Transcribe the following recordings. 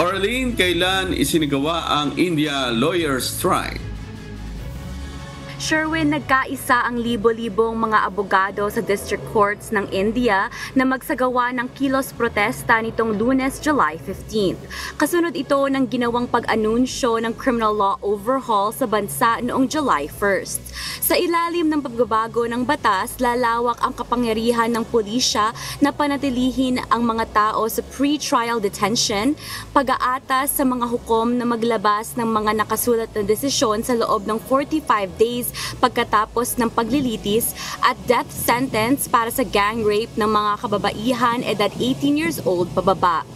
Orlene, kailan isinagawa ang India Lawyers Strike? Sherwin, nagkaisa ang libo-libong mga abogado sa district courts ng India na magsagawa ng kilos protesta nitong Lunes, July 15th. Kasunod ito ng ginawang pag-anunsyo ng criminal law overhaul sa bansa noong July 1st. Sa ilalim ng pagbabago ng batas, lalawak ang kapangyarihan ng pulisya na panatilihin ang mga tao sa pre-trial detention, pag-aatas sa mga hukom na maglabas ng mga nakasulat na desisyon sa loob ng 45 days pagkatapos ng paglilitis at death sentence para sa gang rape ng mga kababaihan edad 18 years old pababa.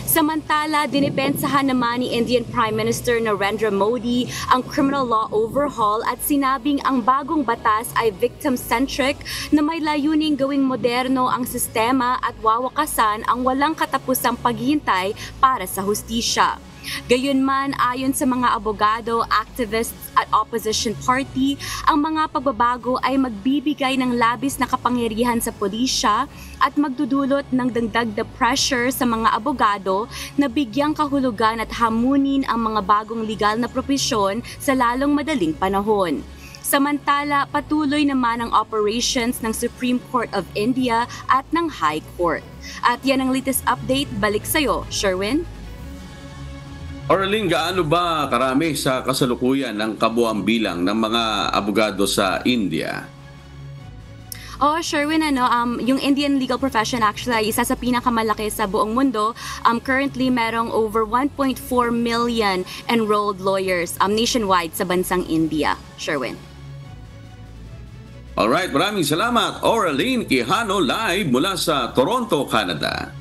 Samantala, dinipensahan naman ni Indian Prime Minister Narendra Modi ang criminal law overhaul at sinabing ang bagong batas ay victim-centric na may layuning gawing moderno ang sistema at wawakasan ang walang katapusang paghihintay para sa hustisya. Gayunman, ayon sa mga abogado, activists at opposition party, ang mga pagbabago ay magbibigay ng labis na kapangyarihan sa pulisya at magdudulot ng dagdag na pressure sa mga abogado na bigyang kahulugan at hamunin ang mga bagong legal na propesyon sa lalong madaling panahon. Samantala, patuloy naman ang operations ng Supreme Court of India at ng High Court. At yan ang latest update. Balik sa'yo, Sherwin. Orlene, gaano ba karami sa kasalukuyan ng kabuang bilang ng mga abogado sa India? Sherwin, yung Indian legal profession actually ay isa sa pinakamalaki sa buong mundo. Currently, merong over 1.4 million enrolled lawyers nationwide sa bansang India. Sherwin. Alright, maraming salamat, Orlene Quijano, live mula sa Toronto, Canada.